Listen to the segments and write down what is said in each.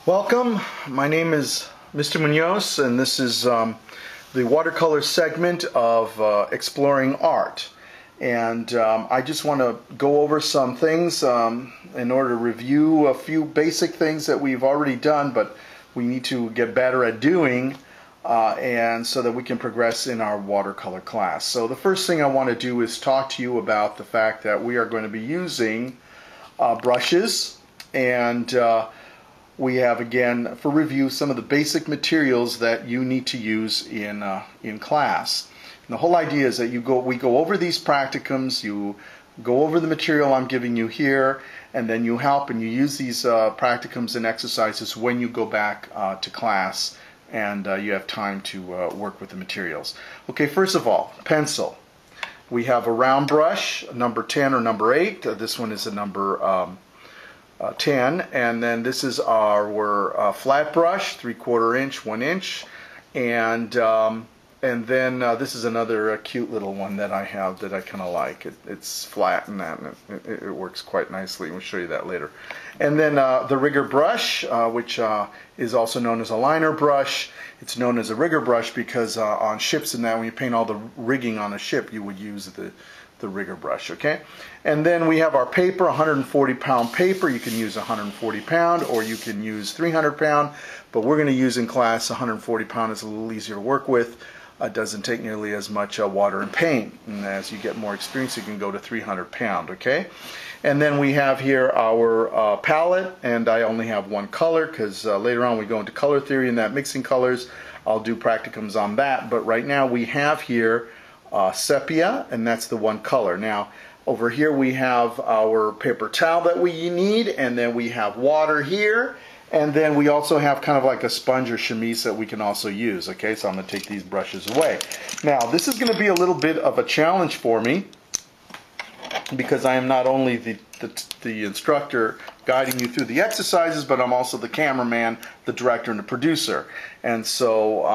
Welcome, my name is Mr. Munoz, and this is the watercolor segment of Exploring Art. And I just want to go over some things in order to review a few basic things that we've already done, but we need to get better at doing, and so that we can progress in our watercolor class. So the first thing I want to do is talk to you about the fact that we are going to be using brushes, and we have, again, for review, some of the basic materials that you need to use in class. And the whole idea is that we go over these practicums, you go over the material I'm giving you here, and then you help and you use these practicums and exercises when you go back to class and you have time to work with the materials. Okay, first of all, pencil. We have a round brush, number 10 or number 8. This one is a number 10, and then this is our flat brush, 3/4 inch, 1 inch, and then this is another cute little one that I have that I kind of like. It's flat and that, and it works quite nicely. We'll show you that later. And then the rigger brush, which is also known as a liner brush. It's known as a rigger brush because on ships and that, when you paint all the rigging on a ship, you would use the rigger brush, okay? And then we have our paper, 140-pound paper. You can use 140-pound or you can use 300-pound, but we're going to use in class 140-pound. Is a little easier to work with. It doesn't take nearly as much water and paint, and as you get more experience you can go to 300-pound, okay? And then we have here our palette, and I only have one color because later on we go into color theory and that mixing colors. I'll do practicums on that, but right now we have here sepia, and that's the one color. Now over here we have our paper towel that we need, and then we have water here, and then we also have kind of like a sponge or chemise that we can also use. Okay, so I'm going to take these brushes away. Now this is going to be a little bit of a challenge for me because I am not only the instructor guiding you through the exercises, but I'm also the cameraman, the director, and the producer. And so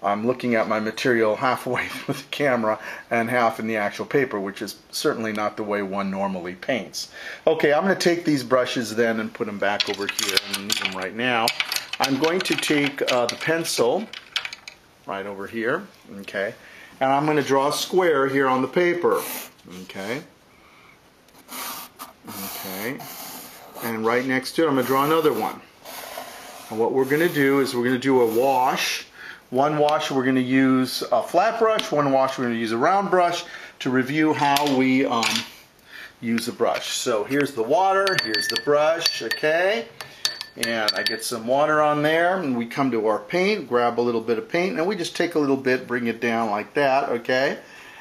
I'm looking at my material halfway through the camera and half in the actual paper, which is certainly not the way one normally paints. Okay, I'm going to take these brushes then and put them back over here and need them right now. I'm going to take the pencil right over here, okay, and I'm going to draw a square here on the paper, okay, and right next to it I'm going to draw another one. And what we're going to do is we're going to do a wash. One wash we're going to use a flat brush, one wash we're going to use a round brush to review how we use the brush. So here's the water, here's the brush, okay, and I get some water on there, and we come to our paint, grab a little bit of paint, and we just take a little bit, bring it down like that, okay,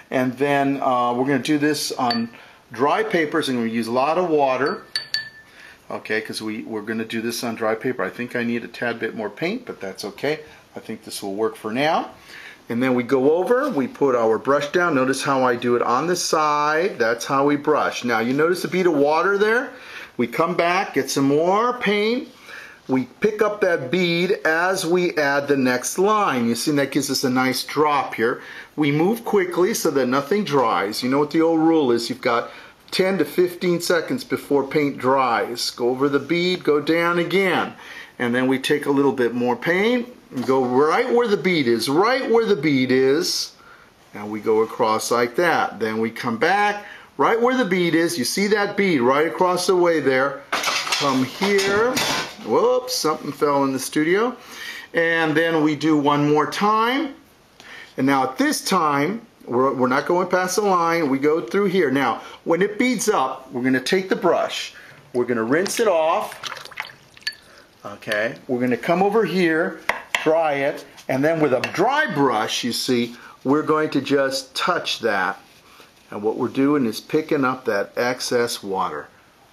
and then we're going to do this on dry papers, and we use a lot of water, okay, because we're going to do this on dry paper. I think I need a tad bit more paint, but that's okay. I think this will work for now. And then we go over, we put our brush down. Notice how I do it on the side. That's how we brush. Now you notice a bead of water there? We come back, get some more paint. We pick up that bead as we add the next line. You see that gives us a nice drop here. We move quickly so that nothing dries. You know what the old rule is. You've got 10 to 15 seconds before paint dries. Go over the bead, go down again. And then we take a little bit more paint. Go right where the bead is, right where the bead is, and we go across like that. Then we come back right where the bead is. You see that bead right across the way there. Come here. Whoops, something fell in the studio. And then we do one more time. And now at this time, we're not going past the line. We go through here. Now, when it beads up, we're going to take the brush. We're going to rinse it off. Okay, we're going to come over here, dry it, and then with a dry brush, you see, we're going to just touch that. And what we're doing is picking up that excess water.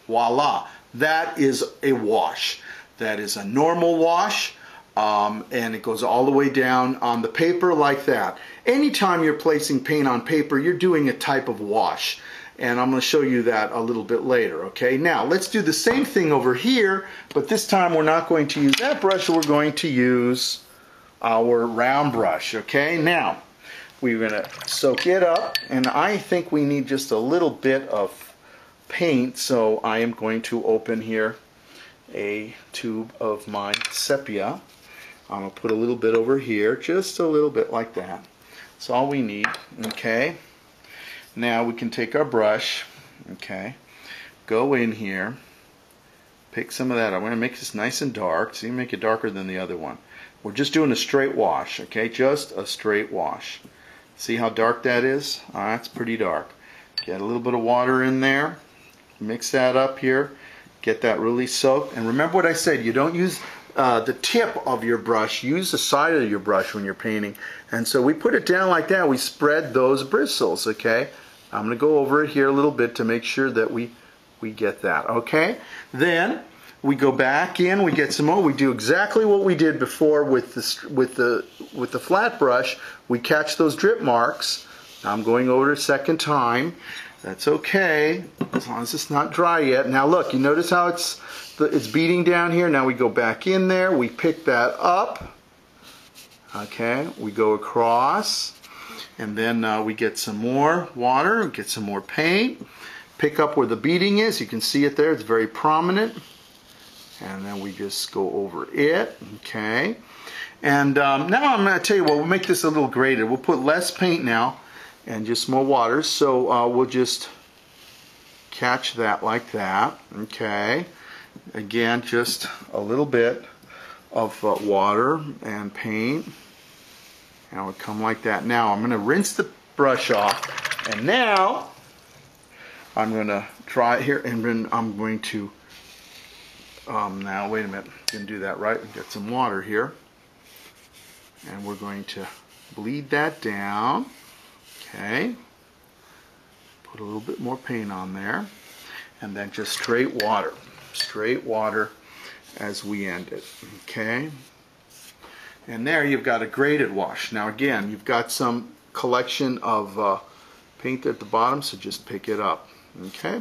Voila! That is a wash. That is a normal wash, and it goes all the way down on the paper like that. Anytime you're placing paint on paper, you're doing a type of wash. And I'm going to show you that a little bit later, okay? Now, let's do the same thing over here, but this time we're not going to use that brush, we're going to use our round brush, okay? Now, we're going to soak it up, and I think we need just a little bit of paint, so I am going to open here a tube of my sepia. I'm going to put a little bit over here, just a little bit like that. That's all we need. Okay. Now we can take our brush, okay, go in here, pick some of that. I'm going to make this nice and dark. See, make it darker than the other one. We're just doing a straight wash, okay, just a straight wash. See how dark that is? That's pretty dark. Get a little bit of water in there, mix that up here, get that really soaked. And remember what I said, you don't use the tip of your brush, use the side of your brush when you're painting. And so we put it down like that, we spread those bristles, okay? I'm going to go over it here a little bit to make sure that we get that, okay? Then we go back in, we get some more, we do exactly what we did before with the flat brush. We catch those drip marks. I'm going over it a second time. That's okay, as long as it's not dry yet. Now look, you notice how it's beating down here? Now we go back in there, we pick that up, okay, we go across, and then we get some more water, get some more paint, pick up where the beading is. You can see it there, it's very prominent, and then we just go over it, okay. And now I'm going to tell you what, we'll make this a little graded. We'll put less paint now and just more water, so we'll just catch that like that, okay. Again, just a little bit of water and paint, and it would come like that. Now I'm going to rinse the brush off, and now I'm going to dry it here, and then I'm going to now wait a minute, didn't do that right. We've got some water here, and we're going to bleed that down, okay. Put a little bit more paint on there, and then just straight water as we end it, okay. And there you've got a graded wash. Now again, you've got some collection of paint at the bottom, so just pick it up, okay.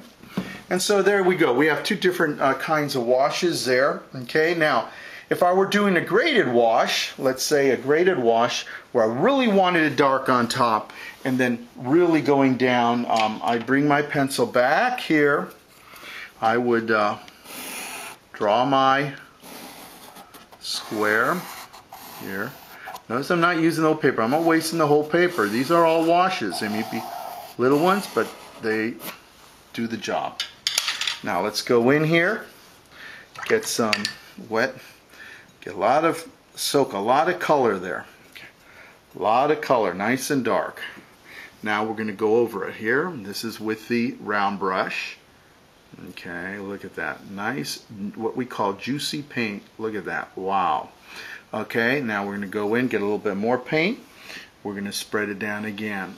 And so there we go. We have two different kinds of washes there, okay. Now if I were doing a graded wash, let's say a graded wash where I really wanted it dark on top and then really going down, I'd bring my pencil back here. I would draw my square here. Notice I'm not using the whole paper. I'm not wasting the whole paper. These are all washes. They may be little ones, but they do the job. Now let's go in here, get some wet, get a lot of soak, a lot of color there. Okay. A lot of color, nice and dark. Now we're going to go over it here. This is with the round brush. Okay, look at that. Nice, what we call juicy paint. Look at that. Wow. Okay, now we're going to go in, get a little bit more paint. We're going to spread it down again.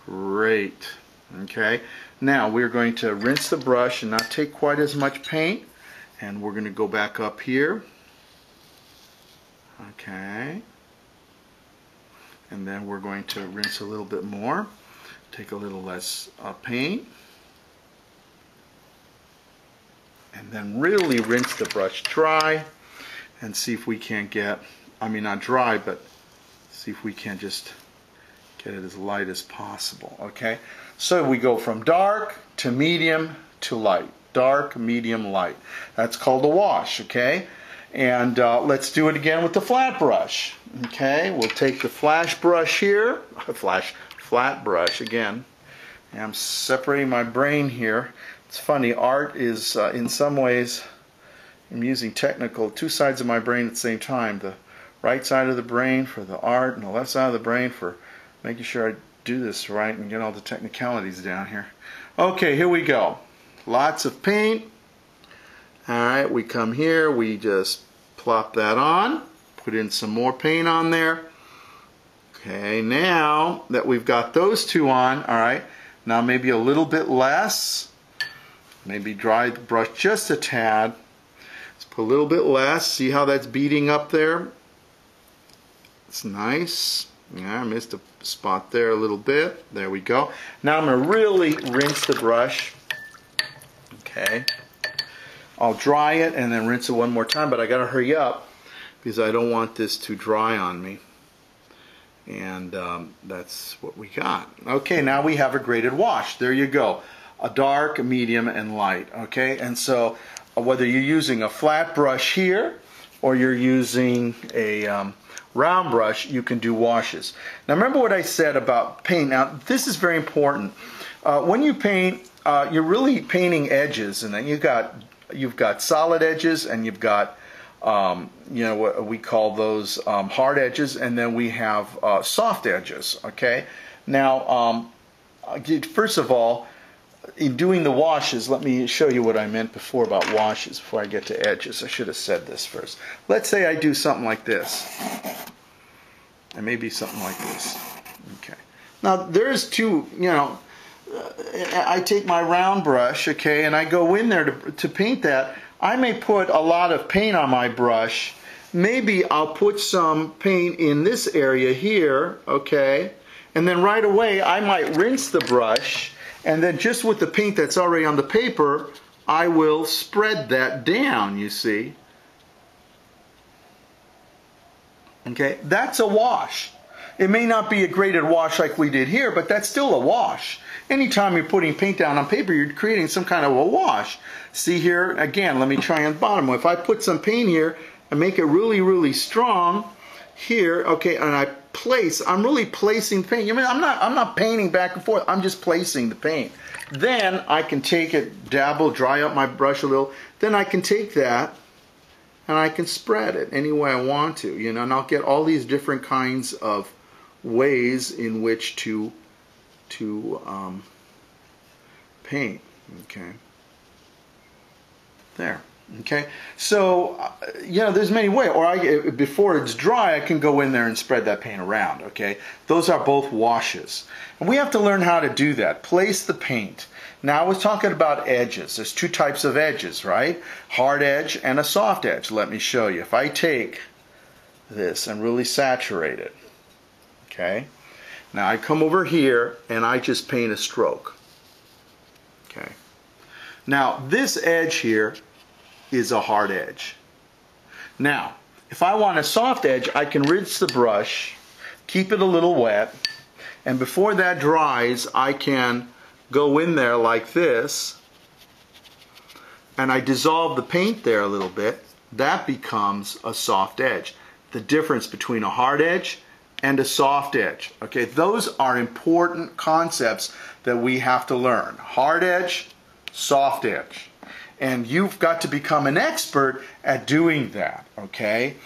Great. Okay, now we're going to rinse the brush and not take quite as much paint. And we're going to go back up here. Okay. And then we're going to rinse a little bit more. Take a little less paint. And then really rinse the brush dry and see if we can't get, I mean not dry, but see if we can just get it as light as possible, okay? So we go from dark to medium to light. Dark, medium, light. That's called a wash, okay? And let's do it again with the flat brush, okay? We'll take the flash brush here, flat brush again. And I'm separating my brain here. It's funny, art is in some ways, I'm using technical, two sides of my brain at the same time. The right side of the brain for the art and the left side of the brain for making sure I do this right and get all the technicalities down here. Okay, here we go. Lots of paint. Alright, we come here, we just plop that on, put in some more paint on there. Okay, now that we've got those two on, alright, now maybe a little bit less. Maybe dry the brush just a tad. Let's put a little bit less. See how that's beating up there? It's nice. Yeah, I missed a spot there a little bit. There we go. Now I'm going to really rinse the brush. Okay. I'll dry it and then rinse it one more time, but I got to hurry up because I don't want this to dry on me. And that's what we got. Okay, now we have a graded wash. There you go. A dark, a medium, and light. Okay, and so whether you're using a flat brush here or you're using a round brush, you can do washes. Now remember what I said about paint. Now this is very important. When you paint, you're really painting edges, and then you've got solid edges, and you've got you know, what we call those hard edges, and then we have soft edges. Okay. Now, first of all, in doing the washes, let me show you what I meant before about washes before I get to edges. I should have said this first. Let's say I do something like this, and maybe something like this. Okay. Now there's two, you know, I take my round brush, okay, and I go in there to paint that. I may put a lot of paint on my brush. Maybe I'll put some paint in this area here, okay, and then right away I might rinse the brush, and then just with the paint that's already on the paper, I will spread that down, you see. Okay, that's a wash. It may not be a graded wash like we did here, but that's still a wash. Anytime you're putting paint down on paper, you're creating some kind of a wash. See here, again, let me try on the bottom. If I put some paint here and make it really, really strong here, okay, and I place, I'm really placing paint. I mean, I'm not painting back and forth. I'm just placing the paint. Then I can take it, dabble, dry up my brush a little. Then I can take that and I can spread it any way I want to, you know, and I'll get all these different kinds of ways in which to paint. Okay, there. Okay, so you know, there's many ways. Or before it's dry, I can go in there and spread that paint around. Okay, those are both washes, and we have to learn how to do that. Place the paint. Now I was talking about edges. There's two types of edges, right? Hard edge and a soft edge. Let me show you. If I take this and really saturate it, okay. Now I come over here and I just paint a stroke. Okay. Now this edge here is a hard edge. Now, if I want a soft edge, I can rinse the brush, keep it a little wet, and before that dries, I can go in there like this, and I dissolve the paint there a little bit. That becomes a soft edge. The difference between a hard edge and a soft edge. Okay, those are important concepts that we have to learn. Hard edge, soft edge. And you've got to become an expert at doing that, okay?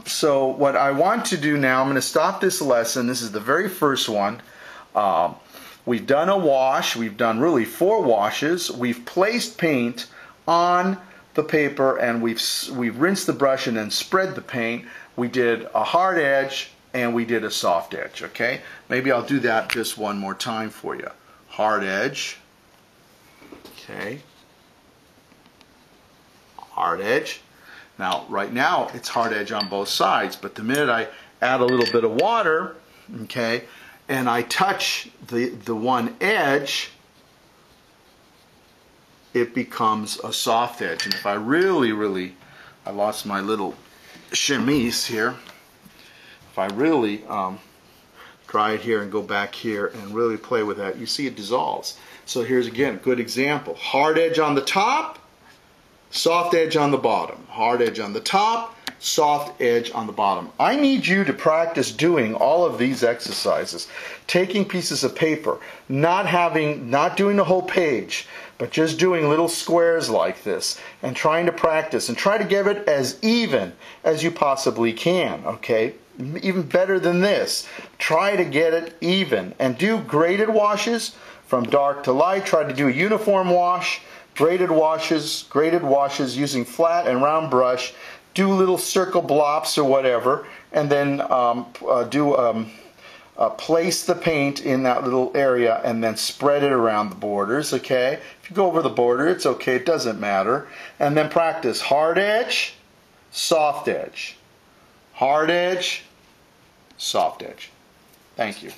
So what I want to do now, I'm going to stop this lesson. This is the very first one. We've done a wash. We've done really 4 washes. We've placed paint on the paper, and we've rinsed the brush and then spread the paint. We did a hard edge and we did a soft edge, okay? Maybe I'll do that just one more time for you. Hard edge, okay? Hard edge. Now, right now, it's hard edge on both sides, but the minute I add a little bit of water, okay, and I touch the one edge, it becomes a soft edge. And if I really, I lost my little chemise here. If I really dry it here and go back here and really play with that, you see it dissolves. So here's again a good example. Hard edge on the top, soft edge on the bottom. Hard edge on the top, soft edge on the bottom. I need you to practice doing all of these exercises. Taking pieces of paper, not doing the whole page, but just doing little squares like this and trying to practice and try to get it as even as you possibly can, okay? Even better than this. Try to get it even and do graded washes from dark to light. Try to do a uniform wash. Graded washes using flat and round brush. Do little circle blops or whatever, and then place the paint in that little area and then spread it around the borders, okay? If you go over the border, it's okay, it doesn't matter. And then practice hard edge, soft edge. Hard edge, soft edge. Thank you.